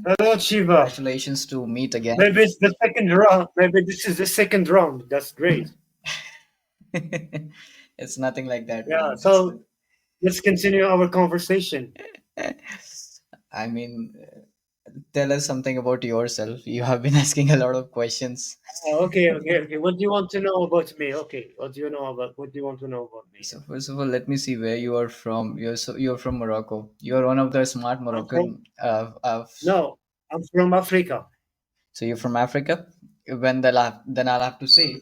Hello, Shiva. Congratulations to meet again. Maybe it's the second round. Maybe this is the second round. That's great. It's nothing like that, Yeah. man. It's not. So let's continue our conversation. I mean, tell us something about yourself. You have been asking a lot of questions. Okay. What do you want to know about me? Okay. What do you know about? What do you want to know about me? So first of all, let me see where you are from. You're from Morocco. You're one of the smart I'm from. Moroccan. No, I'm from Africa. So you're from Africa. Then I'll have to say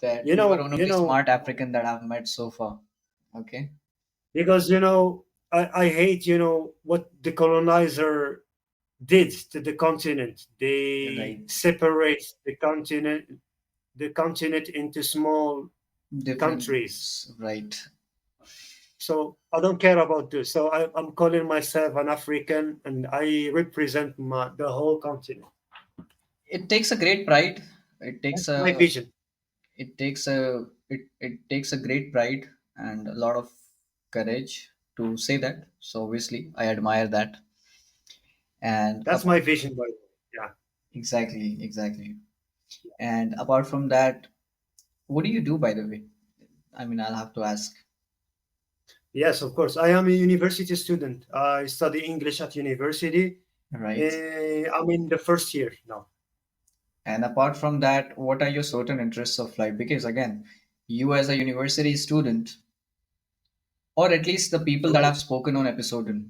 that You you are know. one of You the know. smart African that I've met so far. Okay. Because I hate what the colonizer did to the continent. They Right. separate the continent into small Different. countries. Right. So I don't care about this. So I'm calling myself an African, and I represent the whole continent. It takes a great pride. It takes That's my a vision. it takes a great pride and a lot of courage to say that. So obviously I admire that. And That's my vision, by the way. Yeah. exactly. And apart from that, what do you do, by the way? I mean, I'll have to ask. Yes, of course. I am a university student. I study English at university. Right. I'm in the first year now. And apart from that, what are your certain interests of life? Because again, you as a university student, or at least the people that Right. have spoken on episode,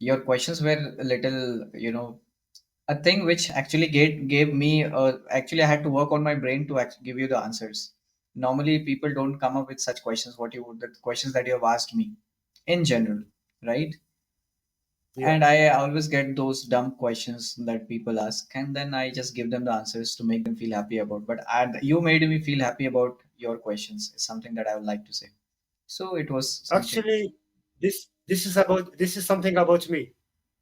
your questions were a little, a thing which actually gave me actually I had to work on my brain to give you the answers. Normally people don't come up with such questions, the questions that you have asked me in general, right? Yeah. And I always get those dumb questions that people ask, and then I just give them the answers to make them feel happy about. But you made me feel happy about your questions is something that I would like to say. So it was something. Actually, this is something about me.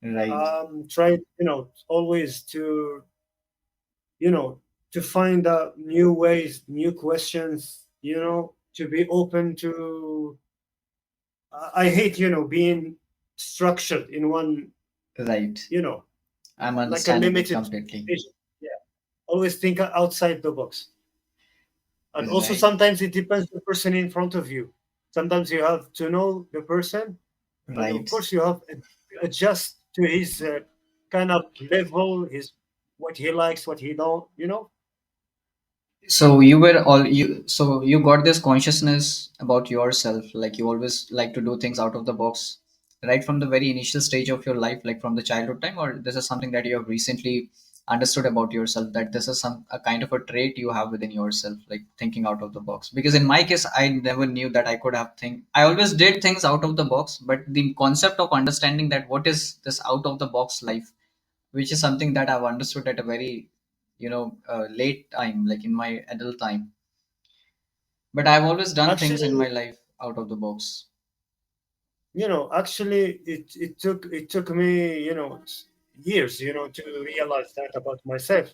Right. Try always you know to find out new ways, new questions. To be open to. I hate being structured in one. Right. You know, I'm like a understanding it limited completely. vision. Yeah. Always think outside the box. And also Right. sometimes it depends the person in front of you. Sometimes you have to know the person, and of Right. course you have to adjust to his kind of level, his what he likes, what he don't. So you were all you so you got this consciousness about yourself, like you always like to do things out of the box, right from the very initial stage of your life, like from the childhood time, or this is something that you have recently understood about yourself, that this is some a kind of a trait you have within yourself, like thinking out of the box. Because in my case, I never knew that I could have think. I always did things out of the box, but the concept of understanding that what is this out of the box life, which is something that I've understood at a very, late time, like in my adult time. But I've always done things in Actually, my life out of the box. actually, it took me, years, to realize that about myself.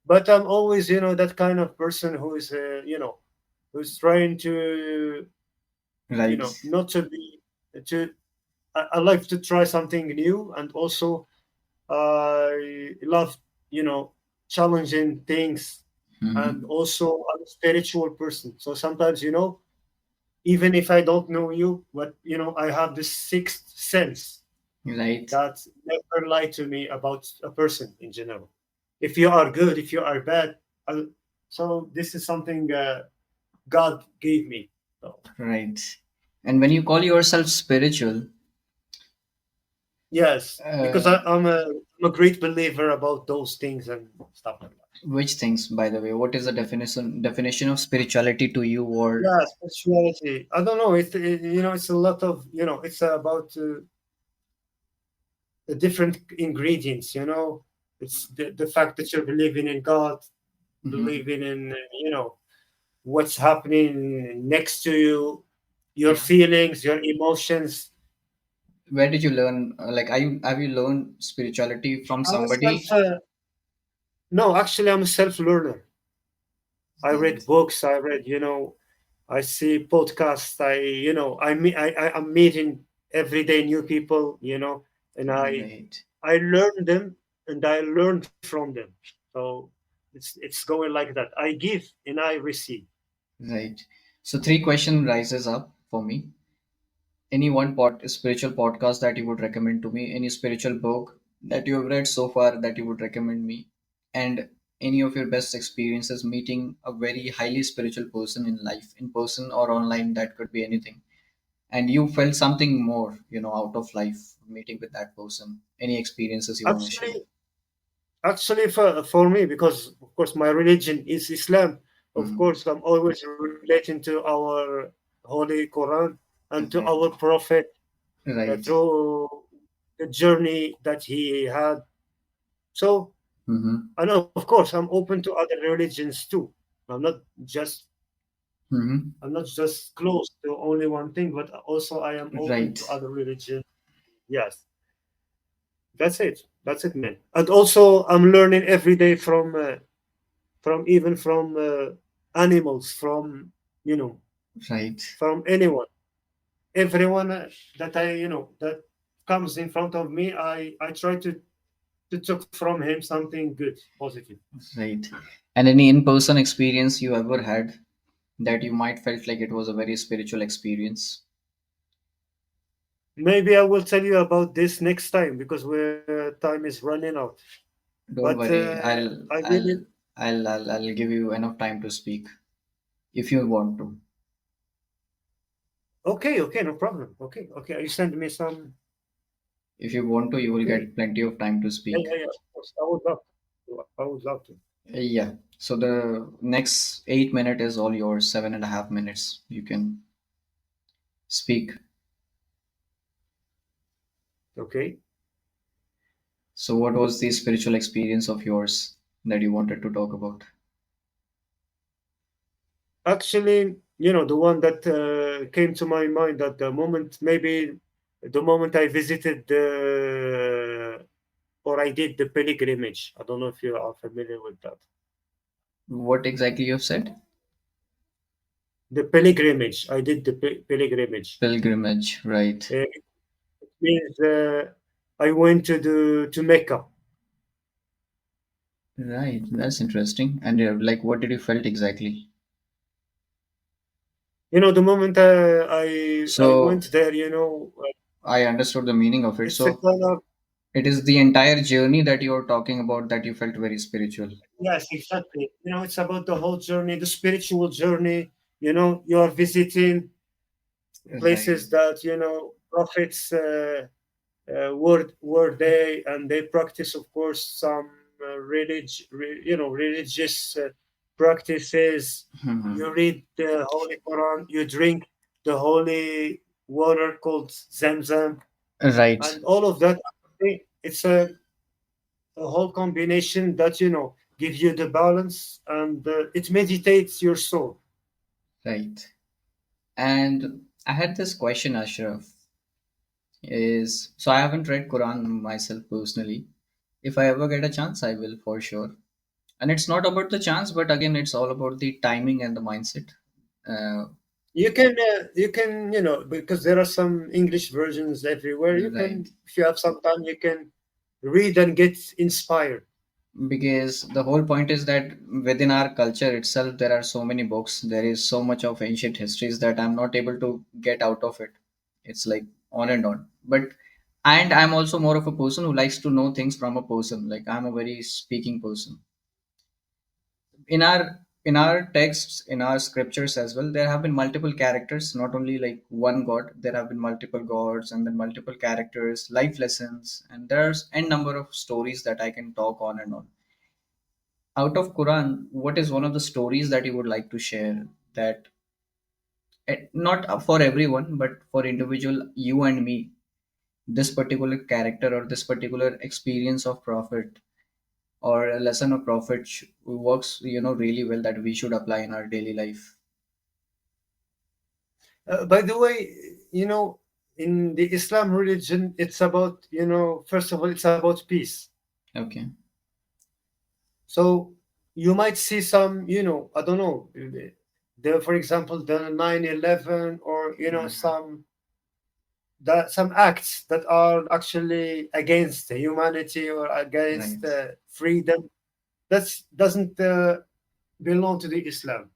But I'm always, that kind of person who's trying to, Right. not to be, to. I like to try something new, and also I love, you know, challenging things, and Hmm. also I'm a spiritual person. So sometimes, even if I don't know you, but I have this sixth sense Right. that never lie to me about a person in general. If you are good, if you are bad. I, so this is something God gave me. So, Right. And when you call yourself spiritual, yes, because uh, I'm a great believer about those things and stuff like that. which things, by the way, what is the definition of spirituality to you, or Yeah, spirituality. I don't know. It's a lot of, it's about the different ingredients. It's the fact that you're believing in God, Mhm. believing in, what's happening next to you, your Yeah. feelings, your emotions. Where did you learn? Like, have you learned spirituality from I'm a somebody? no, actually, I'm a self learner. I read Right. books. I read, I see podcasts. I'm meeting every day new people, and I Right. I learned them and I learned from them. So it's going like that. I give and I receive. Right. So three question rises up for me. Any one spiritual podcast that you would recommend to me? Any spiritual book that you have read so far that you would recommend me? And any of your best experiences meeting a very highly spiritual person in life, in person or online, that could be anything. And you felt something more, out of life meeting with that person. Any experiences you want to share? Actually, actually, for me, because of course my religion is Islam. Of Hmm. course, I'm always relating to our Holy Quran and to Right. our Prophet Right. through the journey that he had. So, Mm-hmm. and of course, I'm open to other religions too. I'm not just Mm-hmm. I'm not just close to only one thing, but also I am open Right. to other religions. Yes, that's it, man. And also, I'm learning every day from even from animals, from you know, Right. from anyone, everyone that that comes in front of me. I try to take from him something good, positive. Right. And any in-person experience you ever had that you might felt like it was a very spiritual experience? Maybe I will tell you about this next time because time is running out. But Don't worry. I really I'll give you enough time to speak if you want to. okay, no problem. Okay. You send me some. If you want to, you will Okay, get plenty of time to speak. yeah. Of course, I would love to. I would love to. Yeah. So the next 8 minute is all yours. 7.5 minutes. You can speak. Okay. So what was the spiritual experience of yours that you wanted to talk about? Actually, the one that came to my mind at the moment, maybe the moment I visited or I did the pilgrimage. I don't know if you are familiar with that. What exactly you have said? The pilgrimage. I did the pilgrimage. Pilgrimage, right. It means I went to Mecca. Right, that's interesting. And like, what did you felt exactly? The moment I So went there, I understood the meaning of it. it's a So kind of it is the entire journey that you're talking about that you felt very spiritual. yes, exactly. It's about the whole journey, the spiritual journey. You are visiting Right. places that prophets were they, and they practice, of course, some religious practices. Hmm. You read the Holy Quran. You drink the holy water called Zamzam, Right, and all of that. I think it's a whole combination that gives you the balance, and it meditates your soul. right. And I had this question, Ashraf, is so I haven't read Quran myself personally. If I ever get a chance, I will for sure. And it's not about the chance, but again, it's all about the timing and the mindset. Uh, You can because there are some English versions everywhere. You right. can, if you have some time, you can read and get inspired. Because the whole point is that within our culture itself there are so many books, there is so much of ancient histories that I'm not able to get out of it. It's like on and on. But and I'm also more of a person who likes to know things from a person. Like, I'm a very speaking person. In our texts, in our scriptures as well, there have been multiple characters, not only like one god. There have been multiple gods and then multiple characters, life lessons, and there's n number of stories that I can talk on and on. Out of Quran, what is one of the stories that you would like to share that not for everyone, but for individual you and me, this particular character or this particular experience of Prophet or a lesson of Prophet works, really well, that we should apply in our daily life? By the way, in the Islam religion, it's about first of all, it's about peace. Okay. So you might see some, I don't know, for example, the 9/11, or Mhm. some that some acts that are actually against humanity or against Right. freedom, that doesn't belong to the Islam.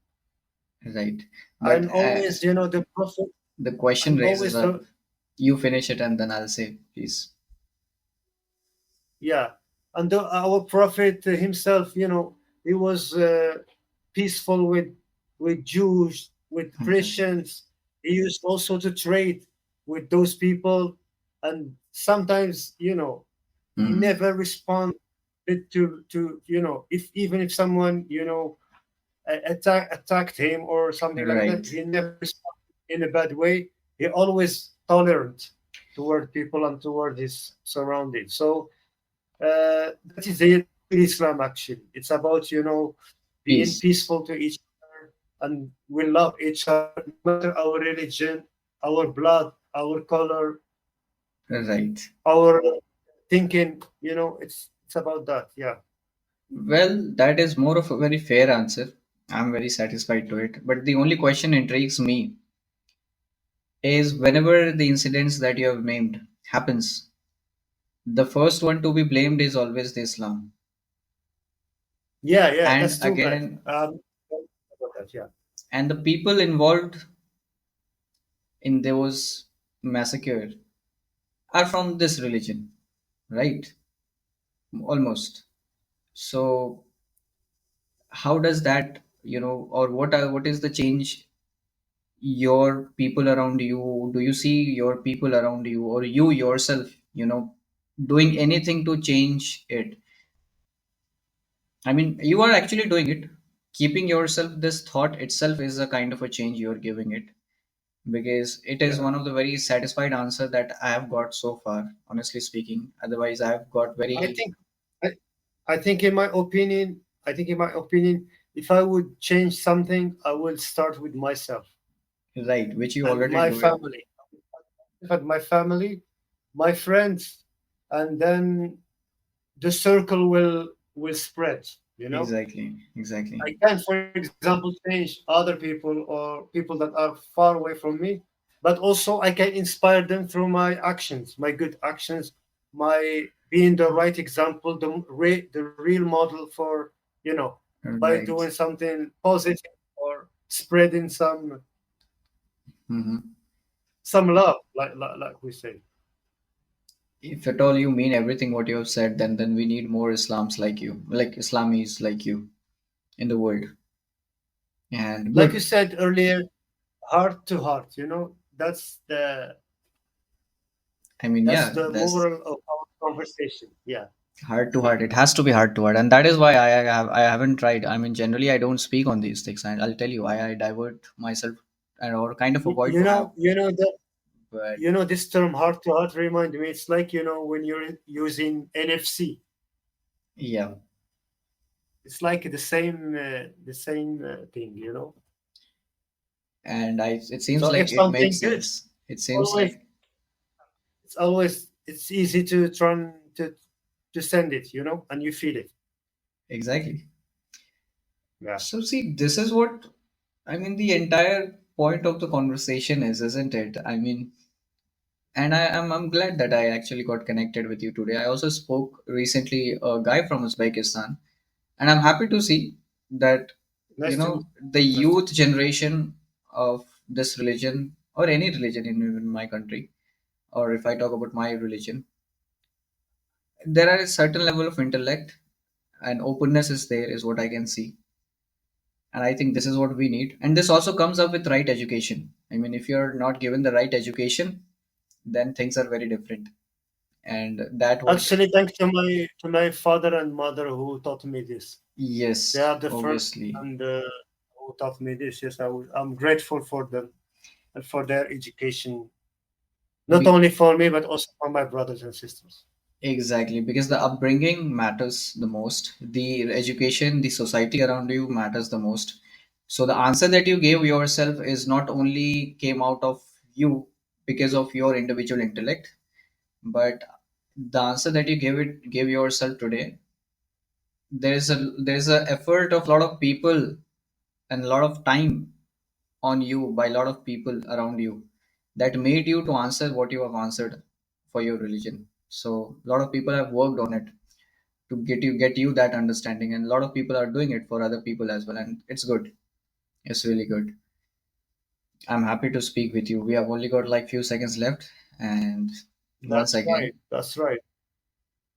Right. But And always, the Prophet, the question and raises always, up. You finish it and then I'll say, please. yeah, and our Prophet himself, he was peaceful with Jews, with Right. Christians. He used also to trade with those people, and sometimes, he Hmm. never responded to if even if someone attacked him or something like that, Right. he never responded in a bad way. He always tolerant toward people and toward his surroundings. So that is the real Islam. Actually, it's about being Peace. peaceful to each other, and we love each other no matter our religion, our blood, our color, Right. our thinking. It's about that. Yeah. Well, that is more of a very fair answer. I'm very satisfied to it. But the only question intrigues me is whenever the incidents that you have named happens, the first one to be blamed is always the Islam. Yeah, yeah, And that's too bad. again, About that, yeah. and the people involved in those massacre are from this religion, right? Almost. So how does that, or what is the change your people around you? Do you see your people around you or you yourself, doing anything to change it? I mean, you are actually doing it. Keeping yourself, this thought itself is a kind of a change you're giving it, because it is Yeah. one of the very satisfied answer that I have got so far, honestly speaking. Otherwise, I've got I very think I, I think in my opinion, if I would change something, I will start with myself right, which you and already my do it. family. But my family, my friends, and then the circle will spread. Exactly, exactly, I can, for example, change other people or people that are far away from me, but also I can inspire them through my actions, my good actions, my being the right example, the real model for, by doing right. something positive or spreading Hmm. some love, like we say. If at all you mean everything what you have said, then we need more Islams like you, like Islamis like you in the world. And Like you good. said earlier, heart to heart, I mean, that's yeah, the that's moral of our conversation. Yeah. heart to heart. It has to be heart to heart, and that is why I haven't tried. I mean, generally I don't speak on these things, and I'll tell you I divert myself and or kind of You, avoid you to have. know, you know that But this term heart to heart remind me. It's like when you're using NFC. yeah, It's like the same thing. and I it seems So like if it something makes good, sense. It it's seems always like it's easy to try to send it, and you feel it. exactly. Yeah. So see, this is what I mean. The entire point of the conversation is, isn't it? I mean, and I'm glad that I actually got connected with you today. I also spoke recently a guy from Uzbekistan, and I'm happy to see that Nice to meet the you. Nice to youth meet you. generation of this religion or any religion in my country, or if I talk about my religion, there are a certain level of intellect and openness is there, is what I can see. And I think this is what we need. And this also comes up with right education. I mean, if you're not given the right education, then things are very different. And that would, Actually, thanks to my father and mother who taught me this. They yes, are the first obviously. and who taught me this. Yes, I'm grateful for them and for their education, not Be, only for me but also for my brothers and sisters. exactly, because the upbringing matters the most. The education, the society around you matters the most. So the answer that you gave yourself is not only came out of you because of your individual intellect, but the answer that you gave yourself today, there's a effort of a lot of people and a lot of time on you by a lot of people around you. that made you to answer what you have answered for your religion. So a lot of people have worked on it to get you that understanding, and a lot of people are doing it for other people as well, and it's good. It's really good. I'm happy to speak with you. We have only got like few seconds left, and once That's right. again, That's right.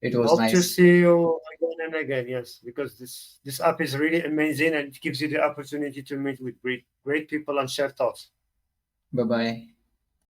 it was Hope to nice. see you again and again. Yes, because this app is really amazing and it gives you the opportunity to meet with great people and share thoughts. Bye bye.